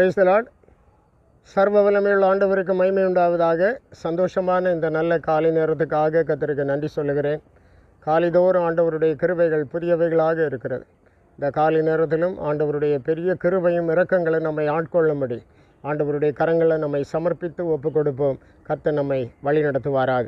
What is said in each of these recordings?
Praise the Lord. சர்வ வல்லமையுள்ள ஆண்டவருக்கு மகிமை உண்டாவதாக. சந்தோஷமான இந்த நல்ல காலை நேரத்துக்காக கர்த்தருக்கு நன்றி சொல்லுகிறேன். காலைதோறும் ஆண்டவருடைய கிருபைகள் புதியவைகளாக இருக்கிறது. இந்த காலை நேரத்திலும் ஆண்டவருடைய பெரிய கிருபையும் இரக்கங்களும் நம்மை ஆட்கொள்ளும்படி ஆண்டவருடைய கரங்களை நம்மை சமர்ப்பித்து ஒப்பு கொடுப்போம். கர்த்தர் நம்மை வழி நடத்துவாராக.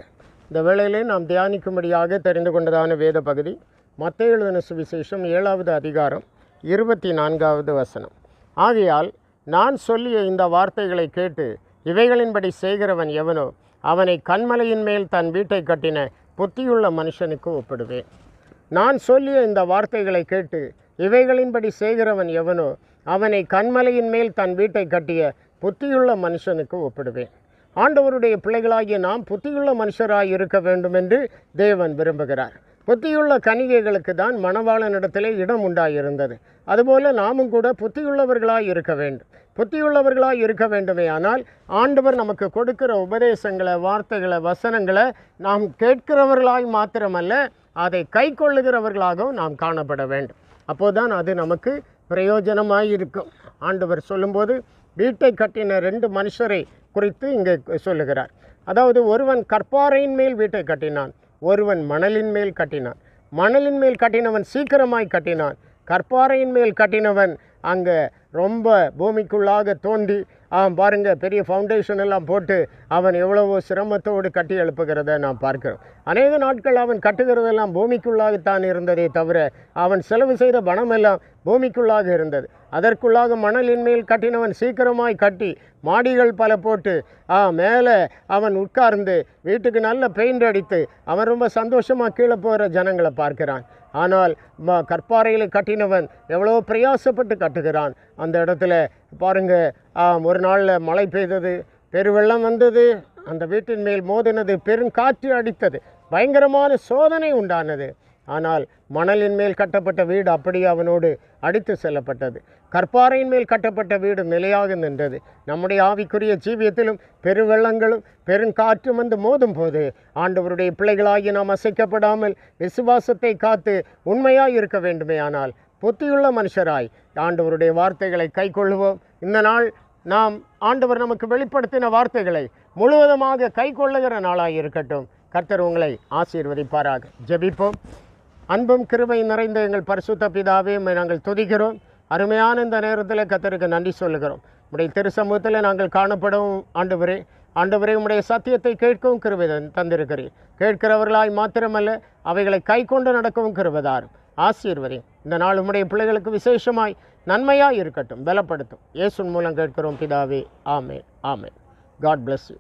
இந்த வேளையிலே நாம் தியானிக்கும்படியாக தெரிந்து கொண்டதான வேத பகுதி மத்தேயு எழுதின சுவிசேஷம் 7வது அதிகாரம் 24வது வசனம். ஆகையால் நான் சொல்லிய இந்த வார்த்தைகளை கேட்டு இவைகளின்படி செய்கிறவன் எவனோ அவனை கன்மலையின் மேல் தன் வீட்டை கட்டின புத்தியுள்ள மனுஷனுக்கு ஒப்பிடுவேன். நான் சொல்லிய இந்த வார்த்தைகளை கேட்டு இவைகளின்படி செய்கிறவன் எவனோ அவனை கன்மலையின் மேல் தன் வீட்டை கட்டிய புத்தியுள்ள மனுஷனுக்கு ஒப்பிடுவேன். ஆண்டவருடைய பிள்ளைகளாகிய நாம் புத்தியுள்ள மனுஷராய் இருக்க வேண்டும் என்று தேவன் விரும்புகிறார். புத்தியுள்ள கன்னிகைகளுக்கு தான் மணவாளனிடத்திலே இடம் உண்டாயிருந்தது. அதுபோல் நாமும் கூட புத்தியுள்ளவர்களாய் இருக்க வேண்டும். புத்தியுள்ளவர்களாய் இருக்க வேண்டுமே ஆனால் ஆண்டவர் நமக்கு கொடுக்கிற உபதேசங்களை, வார்த்தைகளை, வசனங்களை நாம் கேட்கிறவர்களாய் மாத்திரமல்ல, அதை கை கொள்ளுகிறவர்களாகவும் நாம் காணப்பட வேண்டும். அப்போதான் அது நமக்கு பிரயோஜனமாய் இருக்கும். ஆண்டவர் சொல்லும்போது வீட்டை கட்டின 2 மனுஷரை குறித்து இங்கே சொல்லுகிறார். அதாவது ஒருவன் கற்பாறையின் மேல் வீட்டை கட்டினான், ஒருவன் மணலின் மேல் கட்டினான். மணலின் மேல் கட்டினவன் சீக்கிரமாய் கட்டினான். கற்பாறையின் மேல் கட்டினவன் அங்கே ரொம்ப பூமிக்குள்ளாக தோண்டி பாருங்க, பெரிய ஃபவுண்டேஷன் எல்லாம் போட்டு அவன் எவ்வளவோ சிரமத்தோடு கட்டி எழுப்புகிறத நாம் பார்க்கிறோம். அநேக நாட்கள் அவன் கட்டுகிறதெல்லாம் பூமிக்குள்ளாகத்தான் இருந்ததே தவிர அவன் செலவு செய்த பணமெல்லாம் பூமிக்குள்ளாக இருந்தது. அதற்குள்ளாக மணலின் மேல் கட்டினவன் சீக்கிரமாய் கட்டி மாடிகள் பல போட்டு மேலே அவன் உட்கார்ந்து வீட்டுக்கு நல்ல பெயிண்ட் அடித்து அவன் ரொம்ப சந்தோஷமாக கீழே போகிற ஜனங்களை பார்க்கிறான். ஆனால் கற்பாறையில் கட்டினவன் எவ்வளோ பிரயாசப்பட்டு கட்டுகிறான். அந்த இடத்துல பாருங்கள், ஒரு நாளில் மழை பெய்தது, பெருவெள்ளம் வந்தது, அந்த வீட்டின் மேல் மோதினது, பெருங்காற்று அடித்தது, பயங்கரமான சோதனை உண்டானது. ஆனால் மணலின் மேல் கட்டப்பட்ட வீடு அப்படியே அவனோடு அடித்து செல்லப்பட்டது. கற்பாறையின் மேல் கட்டப்பட்ட வீடு நிலையாக நின்றது. நம்முடைய ஆவிக்குரிய ஜீவியத்திலும் பெருவெள்ளங்களும் பெருங்காற்றும் வந்து மோதும் போது ஆண்டவருடைய பிள்ளைகளாகி நாம் அசைக்கப்படாமல் விசுவாசத்தை காத்து உண்மையாய் இருக்க வேண்டுமே ஆனால் புத்தியுள்ள மனுஷராய் ஆண்டவருடைய வார்த்தைகளை கை கொள்ளுவோம். இந்த நாள் நாம் ஆண்டவர் நமக்கு வெளிப்படுத்தின வார்த்தைகளை முழுவதுமாக கை கொள்ளுகிற நாளாக இருக்கட்டும். கர்த்தர் உங்களை ஆசீர்வதிப்பாராக. ஜெபிப்போம். அன்பும் கிருபை நிறைந்த எங்கள் பரிசுத்த பிதாவே, நாங்கள் துதிக்கிறோம். அருமையான இந்த நேரத்தில் கர்த்தருக்கு நன்றி சொல்லுகிறோம். உடைய திரு சமூகத்தில் நாங்கள் காணப்படவும் ஆண்டவரே உம்முடைய சத்தியத்தை கேட்கவும் கிருபை தந்திருக்கிறீர். கேட்கிறவர்களாய் மாத்திரமல்ல, அவைகளை கை கொண்டு நடக்கவும் கிருபைதாரும். ஆசீர்வதி. இந்த நாள் உம்முடைய பிள்ளைகளுக்கு விசேஷமாய் நன்மையாக இருக்கட்டும், பலப்படுத்தும். இயேசுவின் மூலம் கேட்கிறோம் பிதாவே. ஆமென், ஆமென். God bless you.